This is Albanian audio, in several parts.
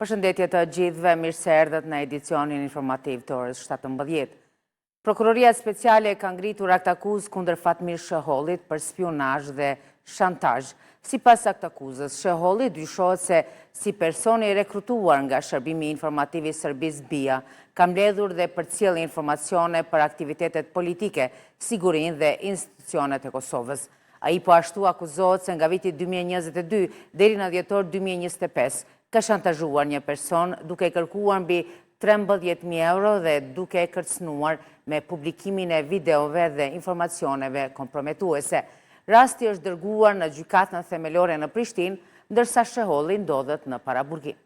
Përshëndetje të gjithëve, mirë se erdhët në edicionin informativ të orës 17. Prokuroria Speciale ka ngritur akt akuzë kundër Fatmir Shehollit për spionazh dhe shantazh. Sipas akt akuzës, Sheholli dyshohet se si personi rekrutuar nga shërbimi informativ i Serbisë BIA, ka mbledhur dhe përcjell informacione për aktivitetet politike, sigurinë dhe institucionet e Kosovës. Ai po ashtu akuzohet se nga viti 2022 deri në dhjetor 2025 ka shantazhuar një person duke kërkuar mbi 13.000 euro dhe duke kërcënuar me publikimin e videove dhe informacioneve komprometuese. Rasti është dërguar në gjykatën themelore në Prishtinë, ndërsa Sheholli ndodhet në paraburgim.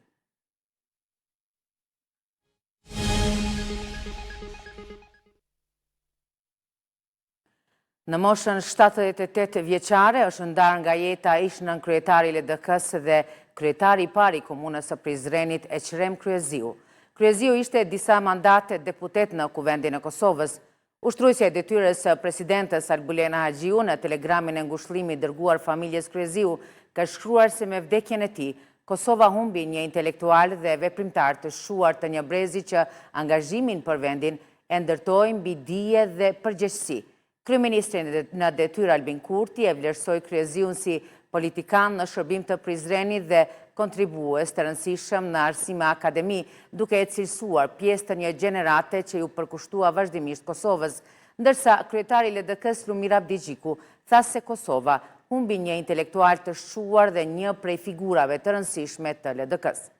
Në moshën 78 vjeçare është ndarë nga jeta ish nënkryetari i LDK-s dhe kryetari i parë i komunës së Prizrenit Eqrem Kryeziu. Kryeziu ishte disa mandate deputet në Kuvendin e Kosovës. Ushtruesja e detyrës së presidentes Albulena Haxhiu në telegramin e ngushëllimit dërguar familjes Kryeziu ka shkruar se me vdekjen e tij, Kosova humbi një intelektual dhe veprimtar të shuar të një brezi që angazhimin për vendin e ndërtoi mbi dije dhe përgjegjësi. Kryeministri në detyrë Albin Kurti e vlerësoi Kryeziun si politikan në shërbim të Prizrenit dhe kontribues të rëndësishëm në arsime akademi, duke e cilësuar pjesë të një gjenerate që ju përkushtua vazhdimisht Kosovës, ndërsa kryetari i LDK-s Lumir Abdigjiku tha se Kosova humbi një intelektual të shuar dhe një prej figurave të rëndësishme të LDK-s.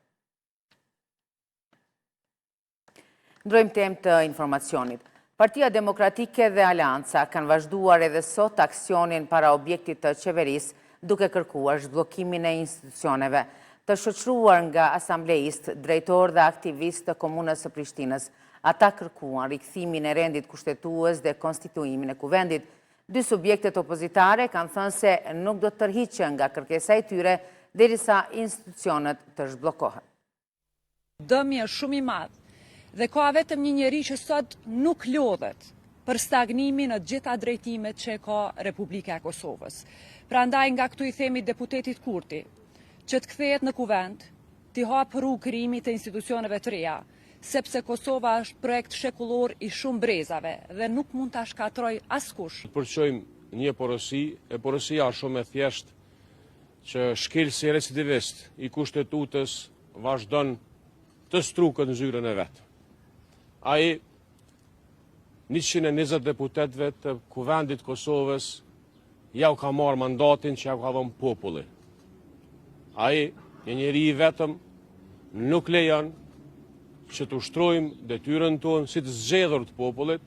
Ndrojmë temë të informacionit. Partia Demokratike dhe Aleanca kanë vazhduar edhe sot aksionin para objektit të qeverisë, duke kërkuar zhbllokimin e institucioneve. Të shoqëruar nga asambleist, drejtor dhe aktivist të komunës së Prishtinës, ata kërkuan rikthimin e rendit kushtetues dhe konstituimin e kuvendit. Dy subjektet opozitare kanë thënë se nuk do të tërhiqen nga kërkesa e tyre derisa institucionet të zhbllokohen. Dëmi është shumë i madh. Dhe ka vetëm një njeri që sot nuk lodhet për stagnimin në gjitha drejtimet që ka Republika e Kosovës. Prandaj nga këtu i themi deputetit Kurti, që të kthehet në kuvend, t'i hapë rrugë krijimit të institucioneve të reja, sepse Kosova është projekt shekullor i shumë brezave dhe nuk mund ta shkatroj askush. Përqojmë një porosi, e porosia shumë e thjesht që shkelsi recidivist i kushtetutës vazhdon të strukët në zyrën e vetë. Ai 120 deputetëve të Kuvendit Kosovës ja u ka marrë mandatin që ja u ka dhënë populli. Ai, një njeri i vetëm, nuk lejon që të ushtrojmë detyrën tonë si të zgjedhur të popullit,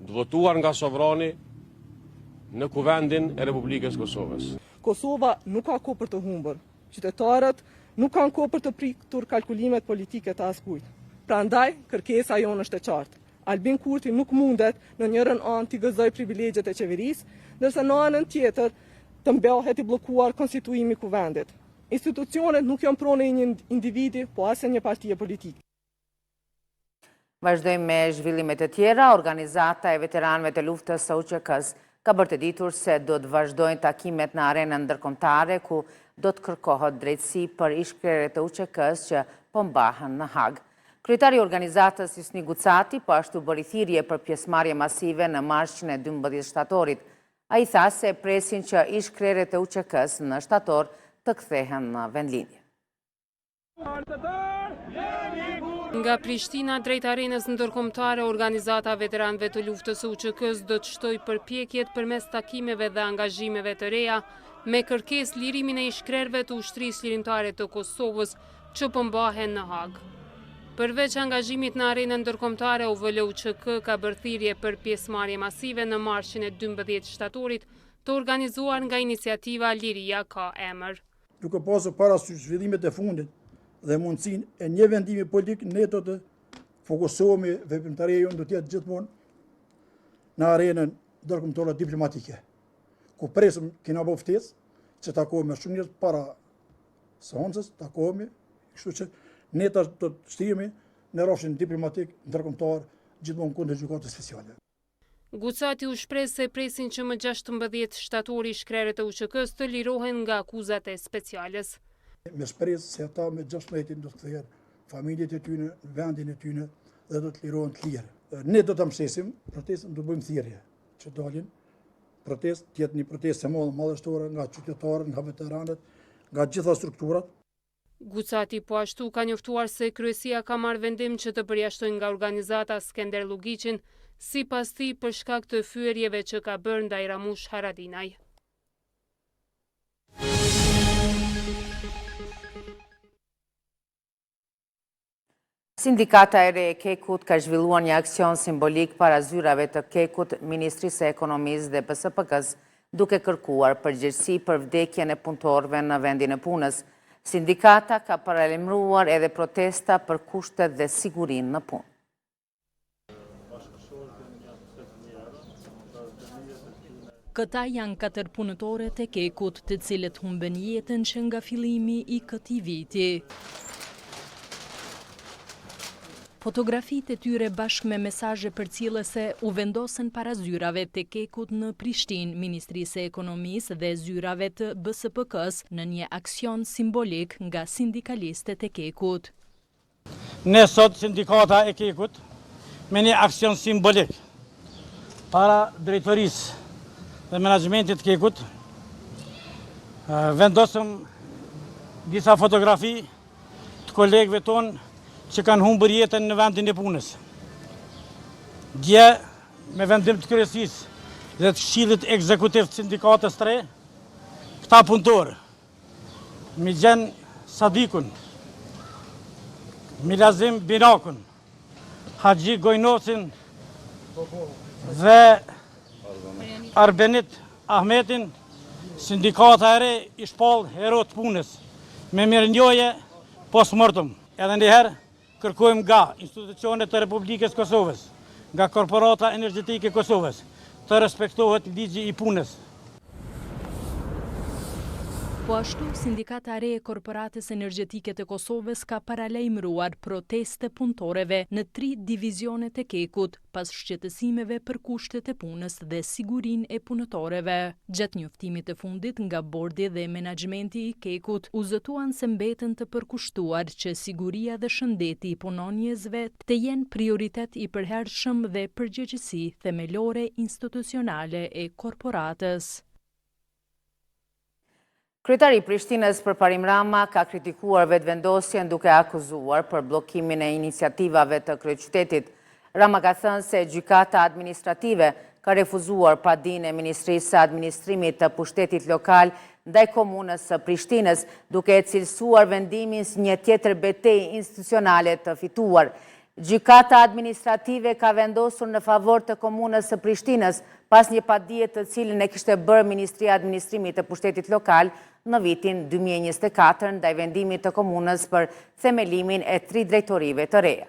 të votuar nga sovrani në Kuvendin e Republikës Kosovës. Kosova nuk ka kohë për të humbur. Qytetarët nuk kanë kohë për të pritur kalkulimet politike të askujt. Prandaj, kërkesa jonë është e qartë. Albin Kurti nuk mundet në njërën anë t'i gëzoj privilegjet e qeverisë, ndërsa në anën tjetër të mbehet i bllokuar konstituimi i kuvendit. Institucionet nuk janë pronë e një individi, po as e një partie politike. Vazhdojmë me zhvillimet e tjera. Organizata e veteranëve të luftës së UÇK-s ka bërë të ditur se do të vazhdojnë takimet në arenën ndërkombëtare ku do të kërkohet drejtësi për ish-krerët e UÇK-s që po mbahen në Hag. Kryetari i organizatës Jusni Gucati po ashtu bëri thirrje për pjesëmarrje masive në marshin e 12 shtatorit. Ai tha se presin që ish-krerët e UÇK-s në shtator të kthehen në vendlindje. Nga Prishtina drejt arenës ndërkombëtare, organizata veteranëve të luftës së UÇK-s do të shtojë përpjekjet përmes takimeve dhe angazhimeve të reja me kërkesë lirimin e ish-krerëve të ushtrisë lirimtare të Kosovës që po mbahen në Hag. Përveç angazhimit në arenën ndërkombëtare, UVL-UÇK ka bërë thirrje për pjesëmarrje masive në marshin e 12 shtatorit të organizuar nga iniciativa Liria ka emër. Duke pasur parasysh zhvillimet e fundit dhe mundësinë e një vendimi politik, ne do të fokusohemi, veprimtaria jonë do të jetë gjithmonë në arenën ndërkombëtare diplomatike, ku presim kena bërë ftesë që takohemi me shumë njerëz para seancës, takohemi, kështu që ne do të shtiremi në rrafshin diplomatik ndërkombëtar gjithmonë kundër gjykatës speciale. Gucati u shpreh se presin që më 16 shtatori ish-krerët e UÇK-s të lirohen nga akuzat e speciales. Me shpresë se ata me 16 do të kthehen familjet e tyre, në vendin e tyre dhe do të lirohen të lirë. Ne do të mbështesim protestën, do bëjmë thirrje që dalin protestë, të jetë një protestë e madhështore nga qytetarët, nga veteranët, nga gjitha strukturat. Gucati po ashtu ka njoftuar se kryesia ka marrë vendim që të përjashtojnë nga organizata Skender Lugiqin, sipas tij për shkak të fyerjeve që ka bërë ndaj Ramush Haradinaj. Sindikata e re e Kekut ka zhvilluar një aksion simbolik para zyrave të Kekut, Ministrisë së Ekonomisë dhe BSPK-s, duke kërkuar përgjegjësi për vdekjen e punëtorëve në vendin e punës. Sindikata ka paralajmëruar edhe protesta për kushtet dhe sigurinë në punë. Këta janë 4 punëtorët e Kekut, të cilët humbën jetën që nga fillimi i këtij viti. Fotografitë e tyre bashkë me mesazhe përcjellëse u vendosën para zyrave të Kekut në Prishtinë, Ministrisë së Ekonomisë dhe zyrave të BSPK-s në një aksion simbolik nga sindikalistët e Kekut. Ne sot sindikata e Kekut me një aksion simbolik para drejtorisë dhe menaxhmentit të Kekut vendosëm disa fotografi të kolegëve tonë që kanë humbur jetën në vendin e punës. Dje, me vendim të kryesisë dhe të Këshillit Ekzekutiv të Sindikatës së Re, këta punëtorë, Migjen Sadikun, Milazim Binakun, Haxhi Gojnosin dhe Arbenit Ahmetin, Sindikata e Re i shpall hero të punës, me mirënjohje post-mortem. Edhe njëherë, kërkojmë nga institucionet të Republikës Kosovës, nga Korporata Energjetike e Kosovës, të respektohet ligji i punës. Po ashtu, Sindikata e Re e Korporatës Energjetike të Kosovës ka paralajmëruar protestë punëtorëve në 3 divizionet e Kekut, pas shqetësimeve për kushtet e punës dhe sigurinë e punëtorëve. Gjatë njoftimit të fundit nga bordi dhe menaxhmenti i Kekut, u zëtuan se mbeten të përkushtuar që siguria dhe shëndeti i punonjësve të jenë prioritet i përhershëm dhe përgjegjësi themelore institucionale e korporatës. Kryetari i Prishtinës Përparim Rama ka kritikuar vetëvendosjen duke akuzuar për bllokimin e iniciativave të kryeqytetit. Rama ka thënë se gjykata administrative ka refuzuar padinë e Ministrisë së Administrimit të Pushtetit Lokal ndaj komunës së Prishtinës, duke e cilësuar vendimin si një tjetër betejë institucionale të fituar. Gjykata administrative ka vendosur në favor të komunës së Prishtinës pas një padije të cilën e kishte bërë Ministria e Administrimit të Pushtetit Lokal në vitin 2024 ndaj vendimit të komunës për themelimin e 3 drejtorive të reja.